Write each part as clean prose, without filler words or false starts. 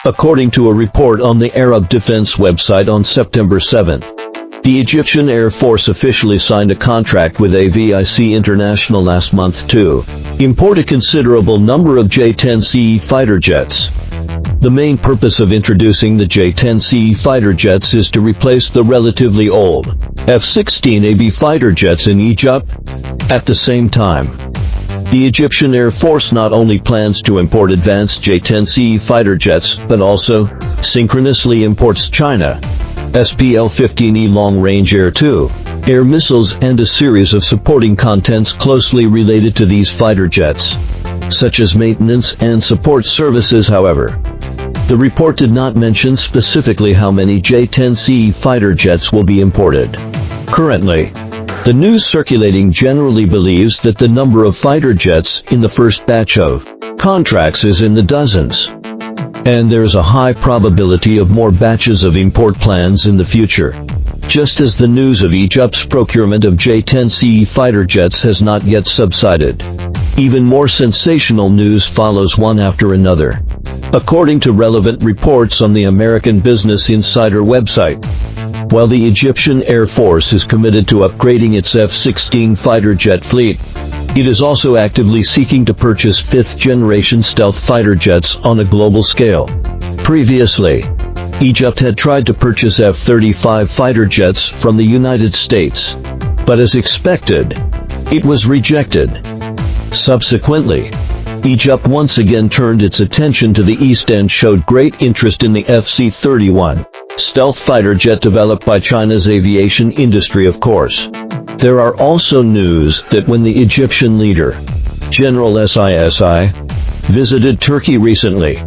according to a report on the Arab Defense website on September 7. The Egyptian Air Force officially signed a contract with AVIC International last month to import a considerable number of J-10CE fighter jets. The main purpose of introducing the J-10CE fighter jets is to replace the relatively old F-16AB fighter jets in Egypt. At the same time, the Egyptian Air Force not only plans to import advanced J-10CE fighter jets, but also synchronously imports China SPL-15E long-range air-to-air missiles and a series of supporting contents closely related to these fighter jets, such as maintenance and support services. However, the report did not mention specifically how many J-10CE fighter jets will be imported. Currently, the news circulating generally believes that the number of fighter jets in the first batch of contracts is in the dozens, and there is a high probability of more batches of import plans in the future. Just as the news of Egypt's procurement of J-10CE fighter jets has not yet subsided, even more sensational news follows one after another. According to relevant reports on the American Business Insider website, while the Egyptian Air Force is committed to upgrading its F-16 fighter jet fleet, it is also actively seeking to purchase fifth-generation stealth fighter jets on a global scale. Previously, Egypt had tried to purchase F-35 fighter jets from the United States, but as expected, it was rejected. Subsequently, Egypt once again turned its attention to the East and showed great interest in the FC-31 stealth fighter jet developed by China's aviation industry, of course. There are also news that when the Egyptian leader, General Sisi, visited Turkey recently,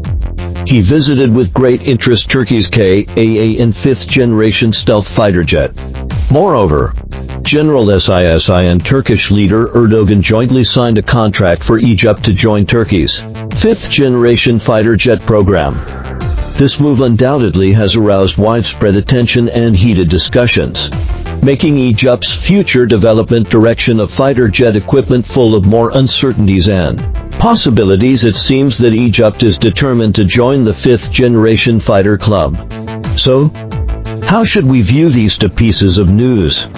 he visited with great interest Turkey's Ka-an fifth-generation stealth fighter jet. Moreover, General Sisi and Turkish leader Erdogan jointly signed a contract for Egypt to join Turkey's fifth-generation fighter jet program. This move undoubtedly has aroused widespread attention and heated discussions, making Egypt's future development direction of fighter jet equipment full of more uncertainties and possibilities. It seems that Egypt is determined to join the fifth-generation fighter club. So, how should we view these two pieces of news?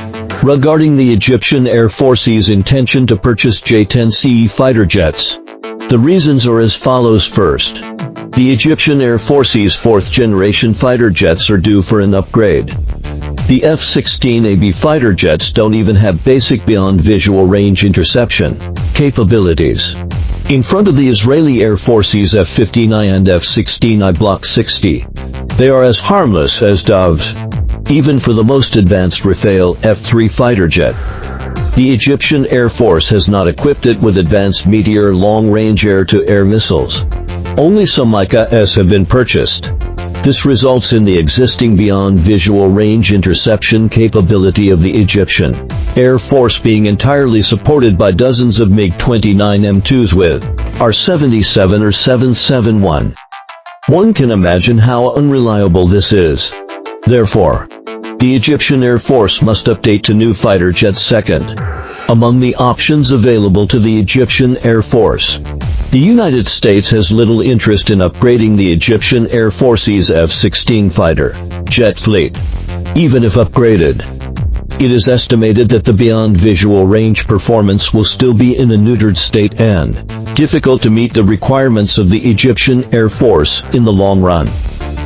Regarding the Egyptian Air Force's intention to purchase J-10CE fighter jets, the reasons are as follows. First, the Egyptian Air Force's fourth-generation fighter jets are due for an upgrade. The F-16AB fighter jets don't even have basic beyond visual range interception capabilities. In front of the Israeli Air Force's F-15I and F-16I Block 60, they are as harmless as doves, even for the most advanced Rafale F-3 fighter jet. The Egyptian Air Force has not equipped it with advanced Meteor long-range air-to-air missiles. Only some Micah-S have been purchased. This results in the existing beyond visual range interception capability of the Egyptian Air Force being entirely supported by dozens of MiG-29 M2s with R-77 or 771. One can imagine how unreliable this is. Therefore, the Egyptian Air Force must update to new fighter jets. Second, among the options available to the Egyptian Air Force, the United States has little interest in upgrading the Egyptian Air Force's F-16 fighter jet fleet. Even if upgraded, it is estimated that the beyond visual range performance will still be in a neutered state and difficult to meet the requirements of the Egyptian Air Force in the long run.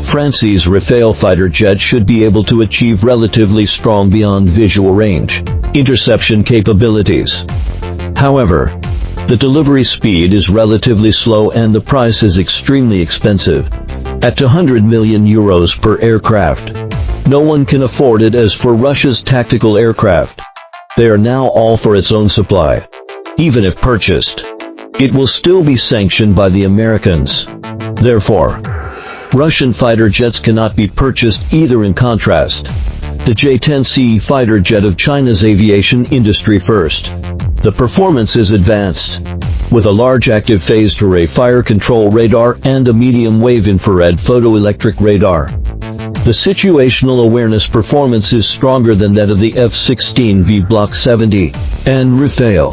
France's Rafale fighter jet should be able to achieve relatively strong beyond visual range interception capabilities. However, the delivery speed is relatively slow and the price is extremely expensive. At 200 million euros per aircraft, no one can afford it. As for Russia's tactical aircraft, they are now all for its own supply. Even if purchased, it will still be sanctioned by the Americans. Therefore, Russian fighter jets cannot be purchased either. In contrast, the J-10CE fighter jet of China's aviation industry. First, the performance is advanced, with a large active phased array fire control radar and a medium-wave infrared photoelectric radar. The situational awareness performance is stronger than that of the F-16V Block 70 and Rafale.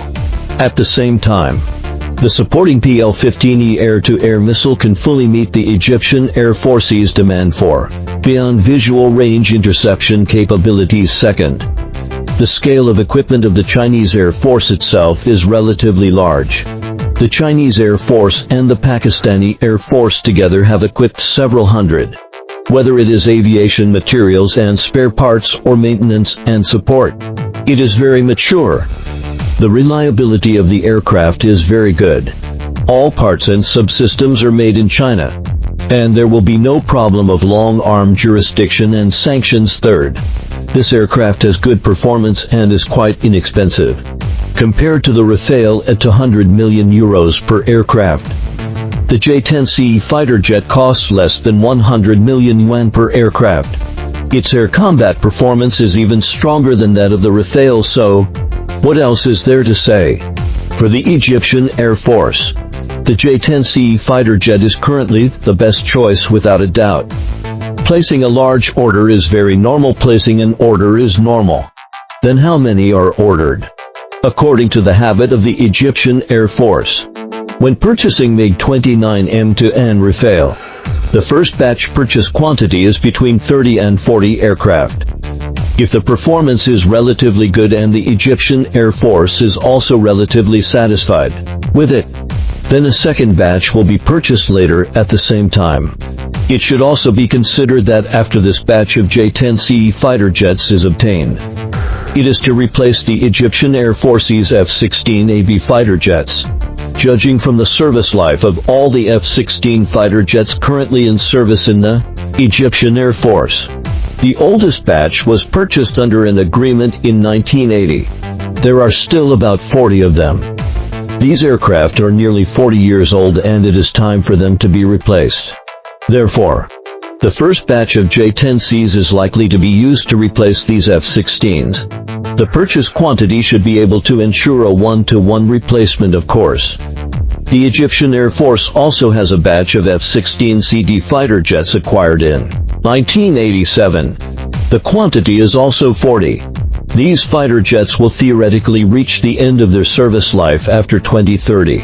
At the same time, The supporting PL-15E air-to-air missile can fully meet the Egyptian Air Force's demand for beyond visual range interception capabilities. Second, the scale of equipment of the Chinese Air Force itself is relatively large. The Chinese Air Force and the Pakistani Air Force together have equipped several hundred, whether it is aviation materials and spare parts or maintenance and support. It is very mature. The reliability of the aircraft is very good. All parts and subsystems are made in China, and there will be no problem of long-arm jurisdiction and sanctions. Third, this aircraft has good performance and is quite inexpensive, compared to the Rafale at €200 million per aircraft. The J-10CE fighter jet costs less than €100 million per aircraft. Its air combat performance is even stronger than that of the Rafale, so what else is there to say? For the Egyptian Air Force, the J-10CE fighter jet is currently the best choice without a doubt. Placing a large order is very normal. Placing an order is normal. Then how many are ordered? According to the habit of the Egyptian Air Force, when purchasing MiG-29M to N Rafale, the first batch purchase quantity is between 30 and 40 aircraft. If the performance is relatively good and the Egyptian Air Force is also relatively satisfied with it, then a second batch will be purchased later at the same time. It should also be considered that after this batch of J-10CE fighter jets is obtained, it is to replace the Egyptian Air Force's F-16AB fighter jets. Judging from the service life of all the F-16 fighter jets currently in service in the Egyptian Air Force, the oldest batch was purchased under an agreement in 1980. There are still about 40 of them. These aircraft are nearly 40 years old and it is time for them to be replaced. Therefore, the first batch of J-10Cs is likely to be used to replace these F-16s. The purchase quantity should be able to ensure a 1-to-1 replacement, of course. The Egyptian Air Force also has a batch of F-16CD fighter jets acquired in 1987. The quantity is also 40. These fighter jets will theoretically reach the end of their service life after 2030.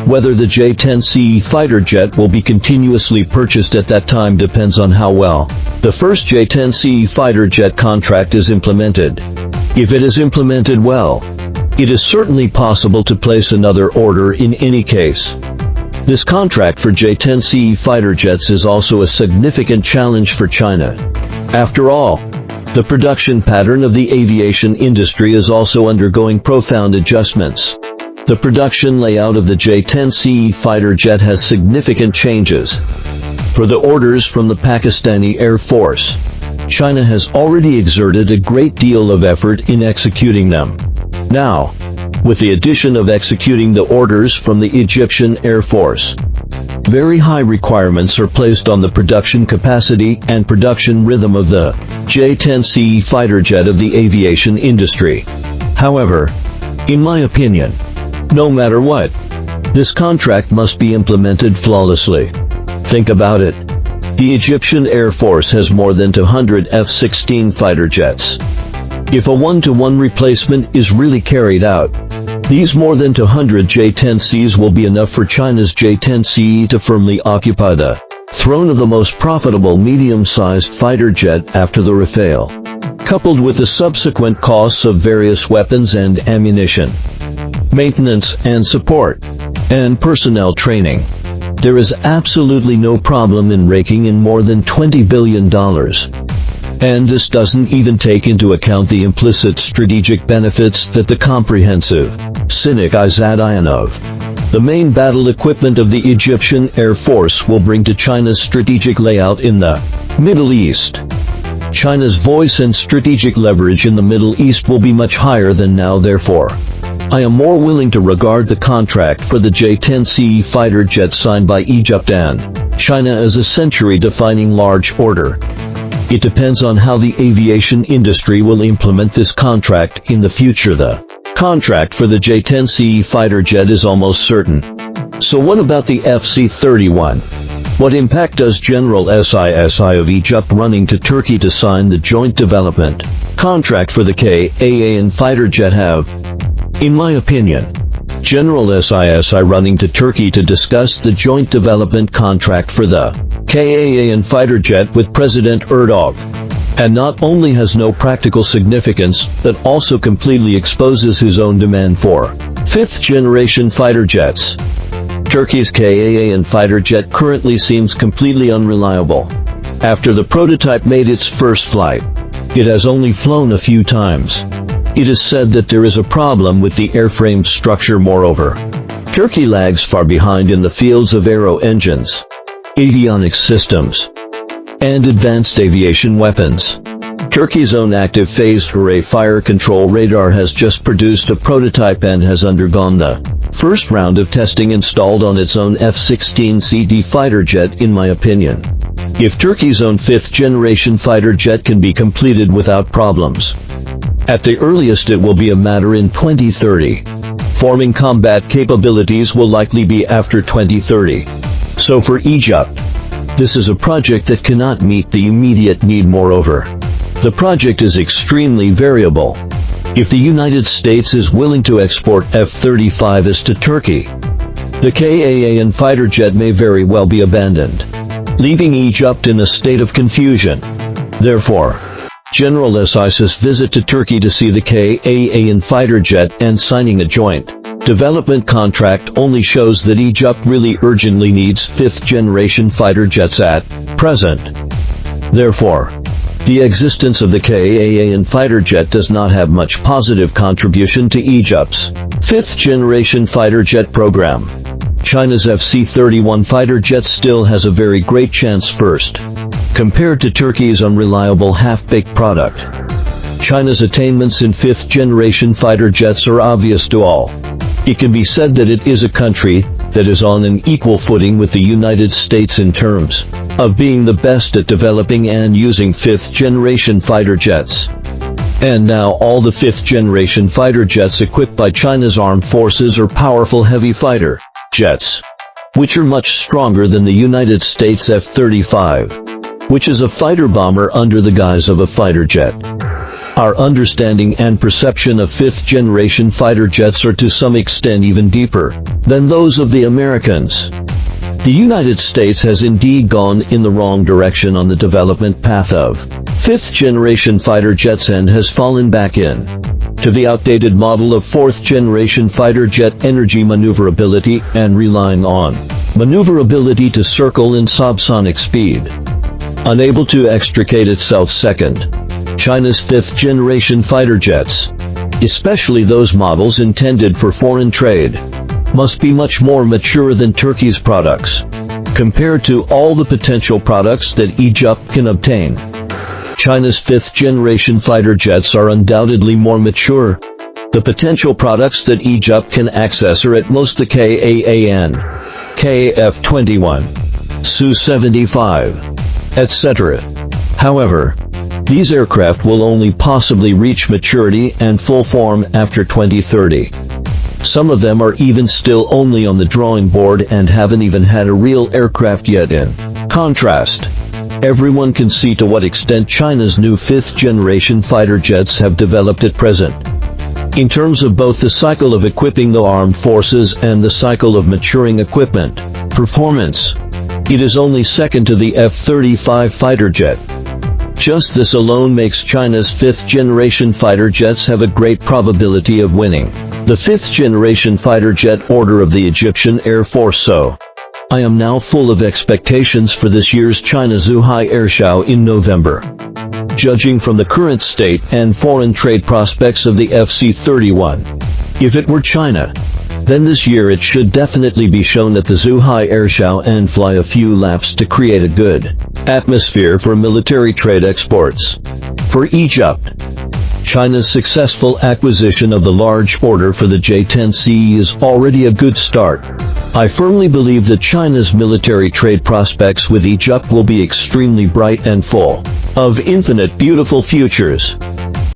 Whether the J-10CE fighter jet will be continuously purchased at that time depends on how well the first J-10CE fighter jet contract is implemented. If it is implemented well, it is certainly possible to place another order in any case. This contract for J-10CE fighter jets is also a significant challenge for China. After all, the production pattern of the aviation industry is also undergoing profound adjustments. The production layout of the J-10CE fighter jet has significant changes. For the orders from the Pakistani Air Force, China has already exerted a great deal of effort in executing them. Now, with the addition of executing the orders from the Egyptian Air Force, very high requirements are placed on the production capacity and production rhythm of the J-10CE fighter jet of the aviation industry. However, in my opinion, no matter what, this contract must be implemented flawlessly. Think about it. The Egyptian Air Force has more than 200 F-16 fighter jets. If a 1-to-1 replacement is really carried out, these more than 200 J-10Cs will be enough for China's J-10CE to firmly occupy the throne of the most profitable medium-sized fighter jet after the Rafale. Coupled with the subsequent costs of various weapons and ammunition, maintenance and support, and personnel training, there is absolutely no problem in raking in more than $20 billion. And this doesn't even take into account the implicit strategic benefits that the comprehensive Sinik-Izadian of the main battle equipment of the Egyptian Air Force will bring to China's strategic layout in the Middle East. China's voice and strategic leverage in the Middle East will be much higher than now. Therefore, I am more willing to regard the contract for the J-10CE fighter jet signed by Egypt and China as a century-defining large order. It depends on how the aviation industry will implement this contract in the future. The contract for the J-10CE fighter jet is almost certain. So what about the FC-31? What impact does General Sisi of Egypt running to Turkey to sign the joint development contract for the Ka-an fighter jet have? In my opinion, General SISI running to Turkey to discuss the joint development contract for the Ka-an fighter jet with President Erdogan. And not only has no practical significance, but also completely exposes his own demand for fifth-generation fighter jets. Turkey's Ka-an fighter jet currently seems completely unreliable. After the prototype made its first flight, it has only flown a few times. It is said that there is a problem with the airframe structure. Moreover, Turkey lags far behind in the fields of aero engines, avionics systems, and advanced aviation weapons. Turkey's own active phased array fire control radar has just produced a prototype and has undergone the first round of testing installed on its own F-16C fighter jet. In my opinion, if Turkey's own fifth-generation fighter jet can be completed without problems, at the earliest it will be a matter in 2030. Forming combat capabilities will likely be after 2030. So for Egypt, this is a project that cannot meet the immediate need. Moreover, the project is extremely variable. If the United States is willing to export F-35s to Turkey, the Ka-an fighter jet may very well be abandoned, leaving Egypt in a state of confusion. Therefore, General SISI's visit to Turkey to see the Ka-an fighter jet and signing a joint development contract only shows that Egypt really urgently needs fifth-generation fighter jets at present. Therefore, the existence of the Ka-an fighter jet does not have much positive contribution to Egypt's fifth-generation fighter jet program. China's FC-31 fighter jet still has a very great chance first, compared to Turkey's unreliable half-baked product. China's attainments in fifth-generation fighter jets are obvious to all. It can be said that it is a country that is on an equal footing with the United States in terms of being the best at developing and using fifth-generation fighter jets. And now all the fifth-generation fighter jets equipped by China's armed forces are powerful heavy fighter jets, which are much stronger than the United States F-35, which is a fighter bomber under the guise of a fighter jet. Our understanding and perception of fifth-generation fighter jets are to some extent even deeper than those of the Americans. The United States has indeed gone in the wrong direction on the development path of fifth-generation fighter jets and has fallen back in to the outdated model of fourth-generation fighter jet energy maneuverability and relying on maneuverability to circle in subsonic speed. Unable to extricate itself second, China's fifth-generation fighter jets, especially those models intended for foreign trade, must be much more mature than Turkey's products, compared to all the potential products that Egypt can obtain. China's fifth-generation fighter jets are undoubtedly more mature. The potential products that Egypt can access are at most the Ka-an, Kf-21, Su-75, etc. However, these aircraft will only possibly reach maturity and full form after 2030. Some of them are even still only on the drawing board and haven't even had a real aircraft yet. In contrast, everyone can see to what extent China's new fifth-generation fighter jets have developed at present. In terms of both the cycle of equipping the armed forces and the cycle of maturing equipment performance, it is only second to the F-35 fighter jet. Just this alone makes China's fifth-generation fighter jets have a great probability of winning the fifth-generation fighter jet order of the Egyptian Air Force. So, I am now full of expectations for this year's China Zhuhai Airshow in November. Judging from the current state and foreign trade prospects of the FC-31, if it were China, then this year it should definitely be shown at the Zhuhai Airshow and fly a few laps to create a good atmosphere for military trade exports. For Egypt, China's successful acquisition of the large order for the J-10CE is already a good start. I firmly believe that China's military trade prospects with Egypt will be extremely bright and full of infinite beautiful futures.